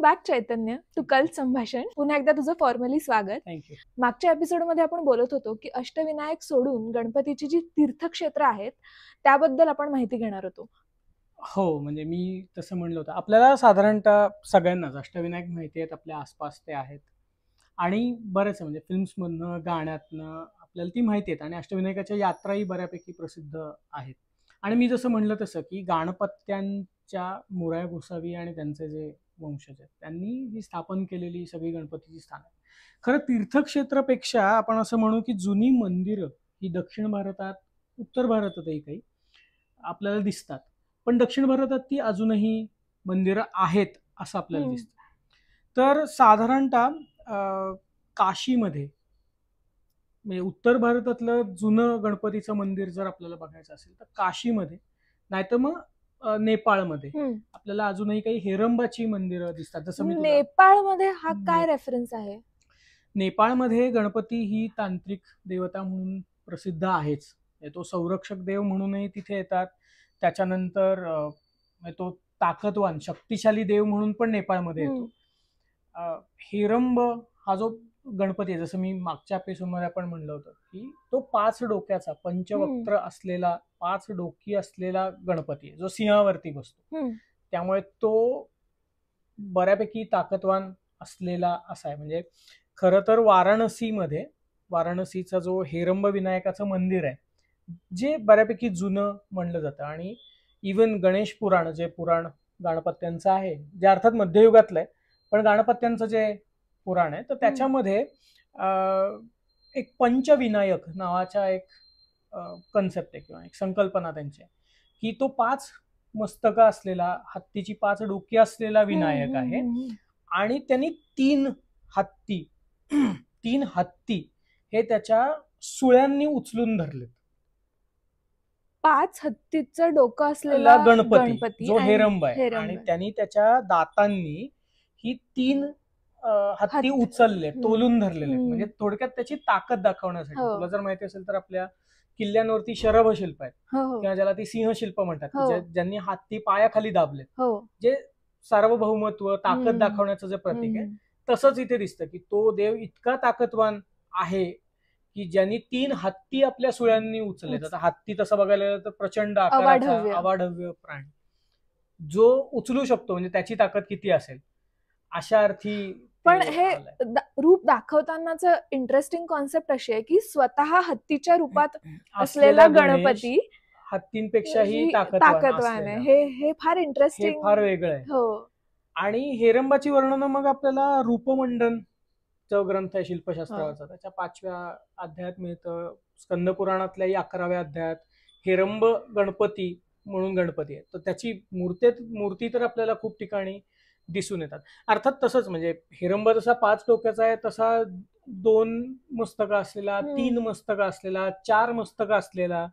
Back Chaitanya to कल संभाषण. पुन्हा एकदा तुझं फॉर्मली स्वागत. थँक्यू. मागच्या एपिसोडमध्ये आपण बोलत होतो की अष्टविनायक सोडून गणपतीची जी तीर्थक्षेत्र आहेत त्याबद्दल आपण माहिती घेणार होतो. हो, म्हणजे मी तसं म्हणलं होतं. आपल्याला साधारणतः सगळ्यांनाच अष्टविनायक माहिती आहेत, आपल्या आसपास ते आहेत आणि बरेच म्हणजे फिल्म्समधनं, गाण्यातनं आपल्याला ती माहिती आहेत आणि अष्टविनायकाच्या यात्राही बऱ्यापैकी प्रसिद्ध आहेत. आणि मी जसं म्हणलं तसं की गणपत्यांच्या मोरया गोसावी आणि त्यांचे जे वंशज आहेत त्यांनी ही स्थापन केलेली सगळी गणपतीची स्थानं. खरं तीर्थक्षेत्रापेक्षा आपण असं म्हणू की जुनी मंदिरं ही दक्षिण भारतात, उत्तर भारतातही काही आपल्याला दिसतात. पण दक्षिण भारतात ती अजूनही मंदिरं आहेत असं आपल्याला दिसतं. तर साधारणतः काशीमध्ये म्हणजे उत्तर भारतातलं जुनं गणपतीचं मंदिर जर आपल्याला बघायचं असेल तर काशीमध्ये, नाहीतर मग नेपाळमध्ये आपल्याला अजूनही काही हेरंबाची मंदिरं दिसतात. जसं मी नेपाळमध्ये हा काय रेफरन्स आहे? नेपाळमध्ये गणपती ही तांत्रिक देवता म्हणून प्रसिद्ध आहेच. तो संरक्षक देव म्हणूनही तिथे येतात. त्याच्यानंतर तो ताकदवान शक्तिशाली देव म्हणून पण नेपाळमध्ये येतो. हेरंब हा जो गणपती आहे, जसं मी मागच्या एपिसोडमध्ये आपण म्हणलं होतं की तो 5 डोक्याचा पंचवक्त्र असलेला 5 डोकी असलेला गणपती आहे जो सिंहावरती बसतो. त्यामुळे तो बऱ्यापैकी ताकदवान असलेला असा आहे. म्हणजे खरं तर वाराणसीचा जो हेरंब विनायकाचं मंदिर आहे जे बऱ्यापैकी जुनं म्हणलं जातं आणि इवन गणेश पुराण जे पुराण गणपत्यांचं आहे, जे अर्थात मध्ययुगातलं आहे, पण गणपत्यांचं जे पुराण आहे तर त्याच्यामध्ये एक पंचविनायक नावाचा एक कन्सेप्ट आहे किंवा एक संकल्पना त्यांची आहे की तो 5 मस्तकं असलेला, हत्तीची 5 डोकी असलेला विनायक आहे आणि त्यांनी 3 हत्ती हे त्याच्या सुळ्यांनी उचलून धरले. 5 हत्तीचं डोकं असलेला गणपती जो हेरंब आहे आणि त्यांनी त्याच्या दातांनी ही 3 हत्ती उचलले, तोलून धरलेले. म्हणजे थोडक्यात त्याची ताकद दाखवण्यासाठी. तुला जर माहिती असेल तर आपल्या किल्ल्यांवरती शरभ शिल्प आहेत किंवा ज्याला ती सिंह शिल्प म्हणतात, ज्यांनी हत्ती पायाखाली दाबले, जे सार्वभौमत्व ताकद दाखवण्याचं जे प्रतीक आहे. तसंच इथे दिसतं की तो देव इतका ताकदवान आहे की ज्यांनी 3 हत्ती आपल्या सुळ्यांनी उचलले. आता हत्ती तसं बघायला गेलं तर प्रचंड आकाराचा अवाढव्य प्राणी जो उचलू शकतो, म्हणजे त्याची ताकद किती असेल अशा अर्थी. पण हे रूप दाखवतानाच इंटरेस्टिंग कॉन्सेप्ट अशी आहे की स्वतः हत्तीच्या रूपात असलेला गणपती हत्तींपेक्षाही ताकदवान आहे. हे फार इंटरेस्टिंग, फार वेगळं आहे. आणि हेरंबाची वर्णनं मग आपल्याला रूपमंडन जो ग्रंथ आहे शिल्पशास्त्राचा, त्याच्या 5व्या अध्यायात मिळतं. स्कंद पुराणातल्याही 11व्या अध्यायात हेरंब गणपती म्हणून गणपती आहे. तर त्याची मूर्ती तर आपल्याला खूप ठिकाणी दिसून येतात. अर्थात तसंच म्हणजे हेरंब जसा 5 डोक्याचा आहे तसा 2 मस्तकं असलेला, 3 मस्तकं असलेला, 4 मस्तकं असलेला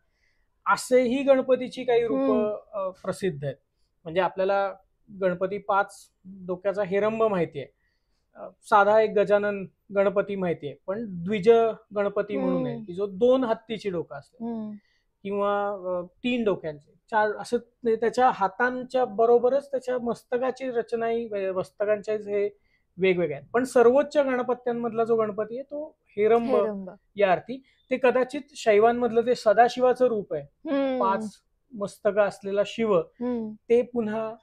असेही गणपतीची काही रूप प्रसिद्ध आहेत. म्हणजे आपल्याला गणपती 5 डोक्याचा हेरंब माहितीये, साधा एक गजानन गणपती माहितीये, पण द्विज गणपती म्हणून आहे की जो 2 हत्तीची डोकं असते किंवा 3 डोक्यांचे 4 असं. त्याच्या हातांच्या बरोबरच त्याच्या मस्तकाची रचनाही, मस्तकांच्या हे वेगवेगळे आहेत. पण सर्वोच्च गणपत्यांमधला जो गणपती आहे तो हेरंब या अर्थी. ते कदाचित शैवांमधलं ते सदाशिवाचं रूप आहे, 5 मस्तकं असलेला शिव. ते पुन्हा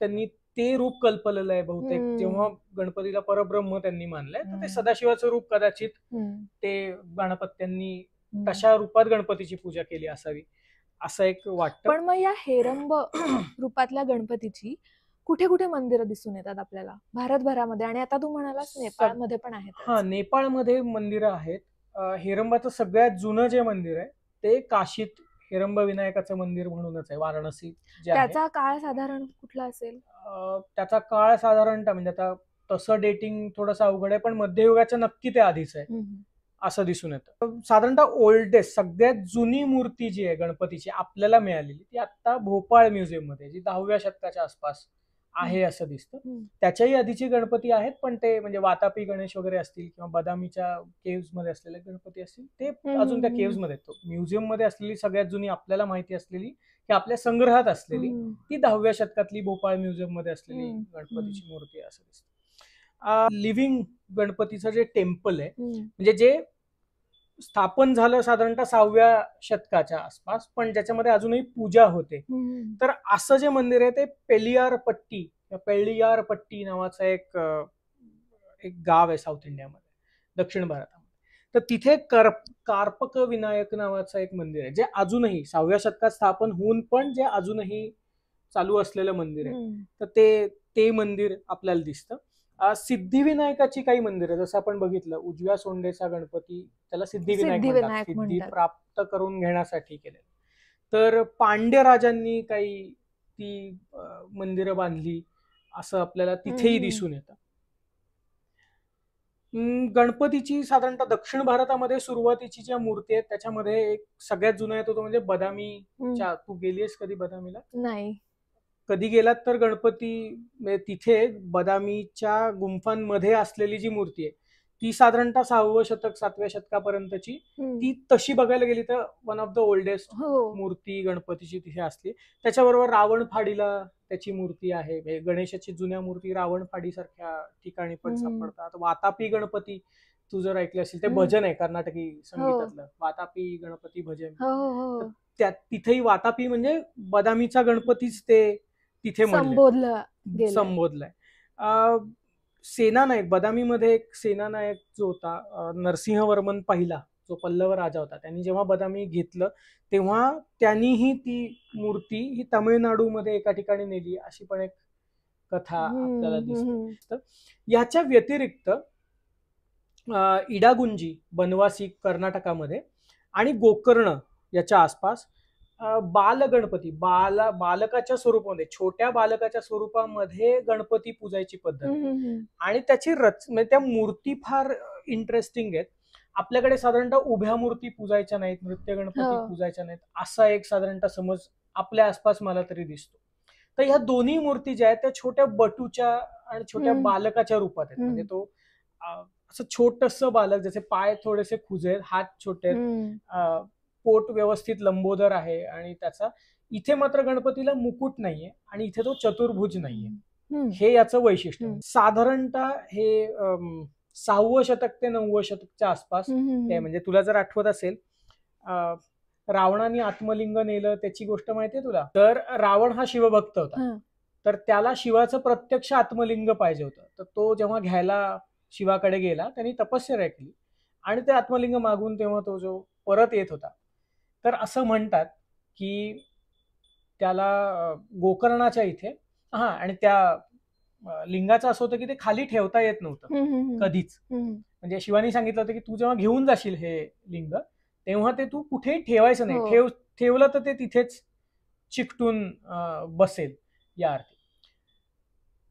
त्यांनी ते रूप कल्पलेलं आहे बहुतेक. जेव्हा गणपतीला परब्रह्म त्यांनी मानलंय तर ते सदाशिवाचं रूप कदाचित ते गणपत्यांनी तशा रूपात गणपतीची पूजा केली असावी असं एक वाटतं. पण मग या हेरंब रूपातल्या गणपतीची कुठे कुठे मंदिरं दिसून येतात आपल्याला भारतभरामध्ये? आणि आता तू म्हणालास नेपाळमध्ये पण आहेत. हा, नेपाळमध्ये मंदिरं आहेत. हेरंबाचं सगळ्यात जुनं जे मंदिर आहे ते काशीत हेरंब विनायकाचं मंदिर म्हणूनच आहे, वाराणसी. त्याचा काळ साधारण कुठला असेल? त्याचा काळ साधारणतः म्हणजे आता तसं डेटिंग थोडंसं अवघड आहे, पण मध्ययुगाच्या नक्की ते आधीच आहे असं दिसून येतं. साधारणतः ओल्डेस्ट सगळ्यात जुनी मूर्ती जी आहे गणपतीची आपल्याला मिळालेली ती आता भोपाळ म्युझियम मध्ये, जी 10व्या शतकाच्या आसपास आहे असं दिसतं. हम्म. त्याच्याही आधीचे गणपती आहेत, पण ते म्हणजे वातापी गणेश वगैरे असतील किंवा बदामीच्या केव्स मध्ये असलेले गणपती असतील ते अजून त्या केव्स मध्ये आहेत. म्युझियम मध्ये असलेली सगळ्यात जुनी आपल्याला माहिती असलेली की आपल्या संग्रहात असलेली ती 10व्या शतकातली भोपाळ म्युझियम मध्ये असलेली गणपतीची मूर्ती आहे असं दिसतं. लिव्हिंग गणपतीचं जे टेम्पल आहे म्हणजे जे स्थापन झालं साधारणतः 6व्या शतकाच्या आसपास, पण ज्याच्यामध्ये अजूनही पूजा होते. तर असं जे मंदिर आहे ते पेळ्ळियारपट्टी नावाचं एक गाव आहे साऊथ इंडियामध्ये, दक्षिण भारतामध्ये. तर तिथे कार्पक विनायक नावाचं एक मंदिर आहे जे अजूनही 6व्या शतकात स्थापन होऊन पण जे अजूनही चालू असलेलं मंदिर आहे. तर ते मंदिर आपल्याला दिसतं. सिद्धिविनायकाची काही मंदिर आहे, जसं आपण बघितलं उजव्या सोंडेचा गणपती त्याला सिद्धिविनायक म्हणतात, सिद्धी प्राप्त करून घेण्यासाठी केलेलं. तर पांड्यराजांनी काही ती मंदिरं बांधली असं आपल्याला तिथेही दिसून येतं. गणपतीची साधारणतः दक्षिण भारतामध्ये सुरुवातीची ज्या मूर्ती आहेत त्याच्यामध्ये एक सगळ्यात जुना येतो तो म्हणजे बदामीच्या. तू गेलीस कधी बदामीला? नाही. कधी गेलात तर गणपती तिथे बदामीच्या गुंफांमध्ये असलेली जी मूर्ती आहे ती साधारणतः 6वं शतक 7व्या शतकापर्यंतची, ती तशी बघायला गेली तर वन ऑफ द ओल्डेस्ट मूर्ती गणपतीची तिथे असली. त्याच्याबरोबर रावणफाडीला त्याची मूर्ती आहे. गणेशाची जुन्या मूर्ती रावणफाडी सारख्या ठिकाणी पण सापडतात. वातापी गणपती तू जर ऐकलं असेल, ते भजन आहे कर्नाटकी संगीतातलं, वातापी गणपती भजन. तिथेही वातापी म्हणजे बदामीचा गणपतीच ते तिथे संबोधलाय. सेनानायक बदामीमध्ये एक सेनानायक जो होता नरसिंहवर्मन पहिला, जो पल्लव राजा होता, त्यांनी जेव्हा बदामी घेतलं तेव्हा त्यांनीही ती मूर्ती ही तामिळनाडूमध्ये एका ठिकाणी नेली अशी पण एक कथा आपल्याला दिसते. तर याच्या व्यतिरिक्त इडागुंजी बनवासी कर्नाटकामध्ये आणि गोकर्ण याच्या आसपास बालगणपती बालकाच्या स्वरूपामध्ये, छोट्या बालकाच्या स्वरूपामध्ये गणपती पूजायची पद्धत आणि त्याची म्हणजे त्या मूर्ती फार इंटरेस्टिंग आहेत. आपल्याकडे साधारणतः उभ्या मूर्ती पूजायच्या नाहीत, नृत्य गणपती पूजायच्या नाहीत असा एक साधारणतः समज आपल्या आसपास मला तरी दिसतो. तर ह्या दोन्ही मूर्ती ज्या आहेत त्या छोट्या बटूच्या आणि छोट्या बालकाच्या रूपात आहेत. म्हणजे तो असं छोटस बालक, ज्याचे पाय थोडेसे खुजे आहेत, हात छोटे आहेत, पोट व्यवस्थित लंबोदर आहे आणि त्याचा इथे मात्र गणपतीला मुकुट नाहीये आणि इथे तो चतुर्भुज नाहीये. हे याचं वैशिष्ट्य. साधारणतः हे 6वं शतक ते 9वं शतकच्या आसपास म्हणजे तुला जर आठवत असेल रावणाने आत्मलिंग नेलं त्याची गोष्ट माहितीये तुला? तर रावण हा शिवभक्त होता, तर त्याला शिवाचं प्रत्यक्ष आत्मलिंग पाहिजे होतं. तर तो जेव्हा घ्यायला शिवाकडे गेला त्यांनी तपश्चर्या केली आणि ते आत्मलिंग मागून तेव्हा तो जो परत येत होता, तर असं म्हणतात की त्याला गोकर्णाच्या इथे आणि त्या लिंगाचं असं होतं की ते खाली ठेवता येत नव्हतं कधीच. म्हणजे शिवानी सांगितलं होतं की तू जेव्हा घेऊन जाशील हे लिंग तेव्हा ते तू कुठेही ठेवायचं नाही, ठेवलं तर ते तिथेच चिकटून बसेल या अर्थी.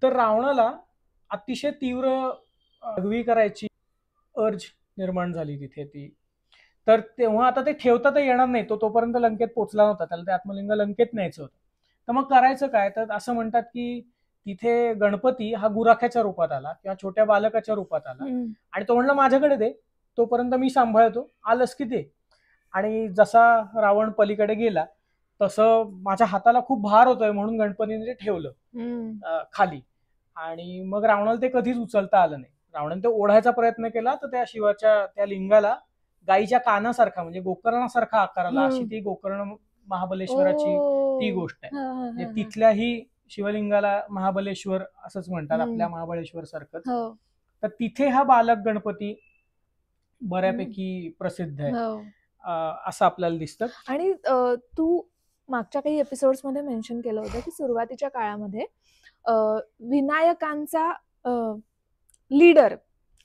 तर रावणाला अतिशय तीव्र आगवी करायची अर्ज निर्माण झाली तिथे ती. तर तेव्हा आता ते ठेवता तर येणार नाही, तोपर्यंत लंकेत पोचला नव्हता, त्याला ते आत्मलिंग लंकेत न्यायचं होतं. तर मग करायचं काय? तर असं म्हणतात की तिथे गणपती हा गुराख्याच्या रूपात आला किंवा छोट्या बालकाच्या रूपात आला आणि तो म्हणला माझ्याकडे दे, तोपर्यंत मी सांभाळतो, आलंस की दे. आणि जसा रावण पलीकडे गेला तसं माझ्या हाताला खूप भार होतोय म्हणून गणपतीने ते ठेवलं खाली आणि मग रावणाला ते कधीच उचलता आलं नाही. रावणाने ते ओढायचा प्रयत्न केला तर त्या शिवाच्या त्या लिंगाला गाईच्या कानासारखा म्हणजे गोकर्णासारखा आकार आला. अशी ती गोकर्ण महाबलेश्वराची ती गोष्ट आहे. तिथल्याही शिवलिंगाला महाबलेश्वर असंच म्हणतात, आपल्या महाबळेश्वर सारखंच. तर तिथे हा बालक गणपती बऱ्यापैकी प्रसिद्ध आहे असं आपल्याला दिसतं. आणि तू मागच्या काही एपिसोड्स मध्ये मेन्शन केलं होतं की सुरुवातीच्या काळामध्ये विनायकांचा लीडर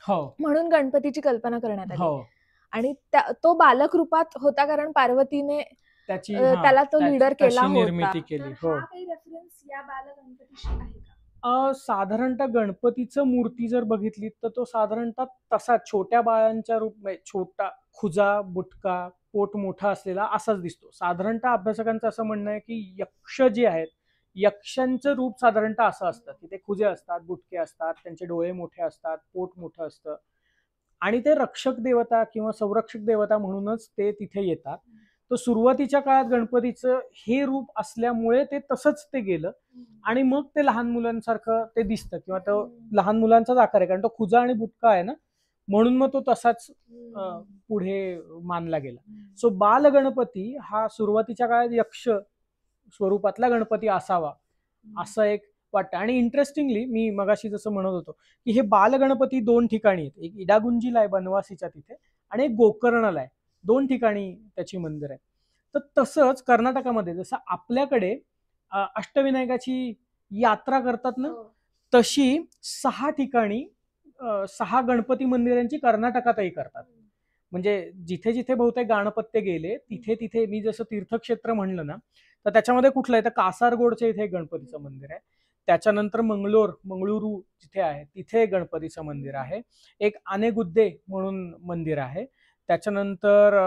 म्हणून गणपतीची कल्पना करण्यात आली आणि तो बालक रूपात होता कारण पार्वतीने त्याला तो लीडर केला निर्मिती केली. काही रेफरन्स या बाल गणपतीशी आहे का? साधारणतः गणपतीचं मूर्ती जर बघितली तर तो साधारणतः तसा छोट्या बाळांच्या रूप, छोटा खुजा बुटका पोट मोठा असलेला असाच दिसतो. साधारणतः अभ्यासकांचं असं म्हणणं आहे की यक्ष जे आहेत यक्षांचं रूप साधारणतः असं असतं की ते खुजे असतात, बुटके असतात, त्यांचे डोळे मोठे असतात, पोट मोठं असतं आणि ते रक्षक देवता किंवा संरक्षक देवता म्हणूनच ते तिथे येतात. तर सुरुवातीच्या काळात गणपतीचं हे रूप असल्यामुळे ते तसंच ते गेलं आणि मग ते लहान मुलांसारखं ते दिसतं किंवा तो लहान मुलांचाच आकार आहे, कारण तो खुजा आणि बुटका आहे ना, म्हणून मग तो तसाच पुढे मानला गेला. सो बाल गणपती हा सुरुवातीच्या काळात यक्ष स्वरूपातला गणपती असावा असं एक वाटतं. आणि इंटरेस्टिंगली मी मगाशी जसं म्हणत होतो की हे बाल गणपती 2 ठिकाणी आहेत, एक इडागुंजीला आहे बनवासीच्या तिथे आणि एक गोकर्णला आहे, 2 ठिकाणी त्याची मंदिर आहे. तर तसंच कर्नाटकामध्ये जसं आपल्याकडे अष्टविनायकाची यात्रा करतात ना, तशी 6 ठिकाणी 6 गणपती मंदिरांची कर्नाटकातही करतात. म्हणजे जिथे जिथे बहुतेक गाणपत्य गेले तिथे तिथे, मी जसं तीर्थक्षेत्र म्हणलं ना, तर त्याच्यामध्ये कुठलं आहे तर कासारगोडच्या इथे एक गणपतीचं मंदिर आहे, त्याच्यानंतर मंगळुरू जिथे आहे तिथे गणपतीचं मंदिर आहे, एक आनेगुद्दे म्हणून मंदिर आहे, त्याच्यानंतर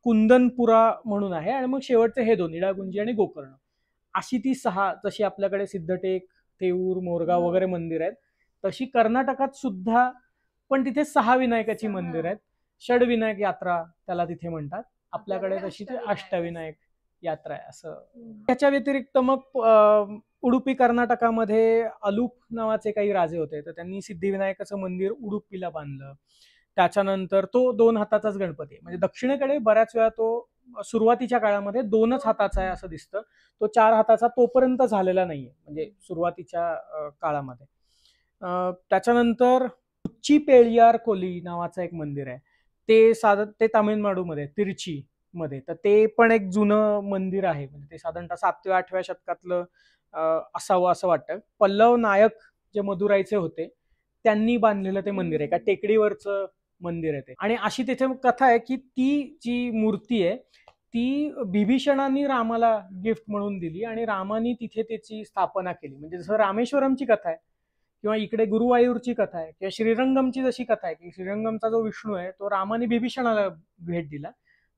कुंदनपुरा म्हणून आहे आणि मग शेवटचे हे 2 इडागुंजी आणि गोकर्ण, अशी ती 6. जशी आपल्याकडे सिद्धटेक, थेऊर, मोरगाव वगैरे मंदिर आहेत तशी कर्नाटकात सुद्धा पण तिथे 6 विनायकाची मंदिर आहेत. षडविनायक यात्रा त्याला तिथे म्हणतात, आपल्याकडे तशी ते अष्टविनायक यात्रा आहे असं. त्याच्या व्यतिरिक्त मग उडुपी कर्नाटकामध्ये अलूप नावाचे काही राजे होते, तर त्यांनी सिद्धिविनायकाचं मंदिर उडुपीला बांधलं. त्याच्यानंतर तो 2 हाताचाच गणपती आहे, म्हणजे दक्षिणेकडे बऱ्याच वेळा तो सुरुवातीच्या काळामध्ये 2च हाताचा आहे असं दिसतं, तो 4 हाताचा तोपर्यंत झालेला नाहीये म्हणजे सुरुवातीच्या काळामध्ये. त्याच्यानंतर उच्चीपेळियार कोली नावाचं एक मंदिर आहे, ते तामिळनाडूमध्ये तिरुची मध्ये, तर ते पण एक जुनं मंदिर आहे, म्हणजे ते साधारणतः 7व्या-8व्या शतकातलं असावं असं वाटतं. पल्लव नायक जे मदुराईचे होते त्यांनी बांधलेलं ते मंदिर आहे, का टेकडीवरचं मंदिर आहे ते. आणि अशी तिथे कथा आहे की ती जी मूर्ती आहे ती बिभीषणांनी रामाला गिफ्ट म्हणून दिली आणि रामानी तिथे त्याची स्थापना केली. म्हणजे जसं रामेश्वरमची कथा आहे किंवा इकडे गुरुवायूरची कथा आहे किंवा श्रीरंगमची जशी कथा आहे की श्रीरंगमचा जो विष्णू आहे तो रामाने बिभीषणाला भेट दिला,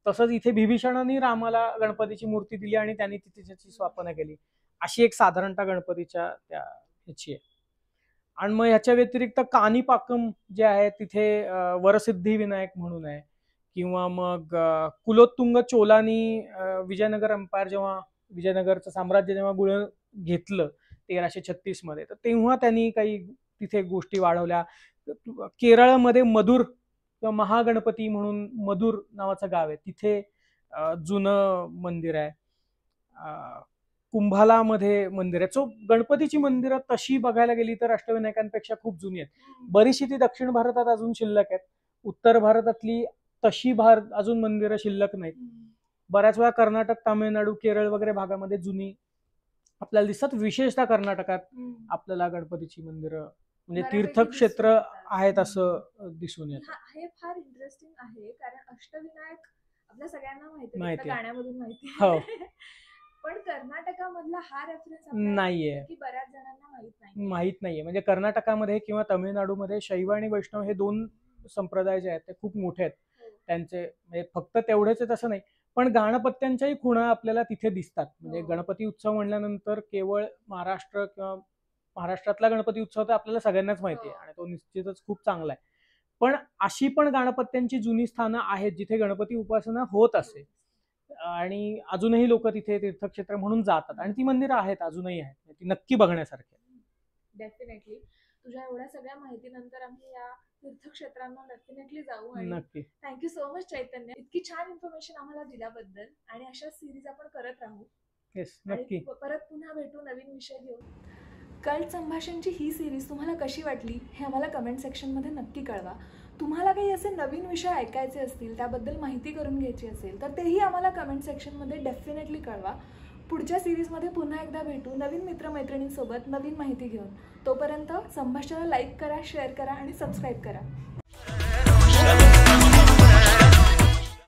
तसंच इथे बिभीषणांनी रामाला गणपतीची मूर्ती दिली आणि त्यांनी तिथे त्याची स्थापना केली. अशी एक साधारणतः गणपतीच्या त्या ह्याची आहे. आणि मग ह्याच्या व्यतिरिक्त काणीपाकम जे आहे तिथे वरसिद्धी विनायक म्हणून आहे, किंवा मग कुलोत्तुंग चोलानी विजयनगर एम्पायर जेव्हा विजयनगरचं साम्राज्य जेव्हा घेतलं 1336 मध्ये, तर तेव्हा त्यांनी काही तिथे गोष्टी वाढवल्या. केरळमध्ये मधुर किंवा महागणपती म्हणून मधुर नावाचं गाव आहे, तिथे जुनं मंदिर आहे. कुंभालामध्ये मंदिर आहे. सो गणपतीची मंदिरं तशी बघायला गेली तर अष्टविनायकांपेक्षा खूप जुनी आहेत. बरीचशी ती दक्षिण भारतात अजून शिल्लक आहेत, उत्तर भारतातली तशी अजून मंदिरं शिल्लक नाहीत. बऱ्याच वेळा कर्नाटक, तामिळनाडू, केरळ वगैरे भागामध्ये जुनी आपल्याला दिसतात. विशेषतः कर्नाटकात आपल्याला गणपतीची मंदिरं म्हणजे तीर्थक्षेत्र आहेत असं दिसून येतं. हे फार इंटरेस्टिंग आहे, कारण अष्टविनायक आपल्या सगळ्यांना माहिती आहे, गाण्यामधून माहिती हो. पण कर्नाटकामधला हा रेफरन्स नाहीये, की बऱ्याच जणांना माहित नाहीये. म्हणजे कर्नाटकामध्ये किंवा तामिळनाडूमध्ये शैव आणि वैष्णव हे 2 संप्रदाय जे आहेत ते खूप मोठे आहेत. त्यांचे म्हणजे फक्त तेवढेच आहेत असं नाही, पण गणपत्यांच्याही खुणा आपल्याला तिथे दिसतात. म्हणजे गणपती उत्सव म्हणल्यानंतर केवळ महाराष्ट्र किंवा महाराष्ट्रातला गणपती उत्सव तर आपल्याला सगळ्यांनाच माहिती आहे आणि तो निश्चितच खूप चांगला आहे. पण अशी पण गणपत्यांची जुनी स्थानं आहेत जिथे गणपती उपासना होत असे आणि अजूनही लोक तिथे तीर्थक्षेत्र म्हणून जातात आणि ती मंदिरं आहेत, अजूनही आहेत, ती नक्की बघण्यासारखी. डेफिनेटली तुझ्या एवढ्या सगळ्या माहितीनंतर आम्ही या तीर्थक्षेत्रांना डेफिनेटली जाऊ. आणि नक्की. थँक्यू सो मच चैतन्य, इतकी छान इन्फॉर्मेशन आम्हाला दिल्याबद्दल. आणि अशा सिरीज आपण करत राहू. येस, नक्की. परत पुन्हा भेटू नवीन विषय घेऊन. कल्ट संभाषणची ही सिरीज तुम्हाला कशी वाटली हे आम्हाला कमेंट सेक्शनमध्ये नक्की कळवा. तुम्हाला काही असे नवीन विषय ऐकायचे असतील, त्याबद्दल माहिती करून घ्यायची असेल तर तेही आम्हाला कमेंट सेक्शनमध्ये डेफिनेटली कळवा. पुढच्या सिरीजमध्ये पुन्हा एकदा भेटू नवीन मित्रमैत्रिणींसोबत नवीन माहिती घेऊन. तोपर्यंत संभाषणाला लाईक करा, शेअर करा आणि सबस्क्राईब करा.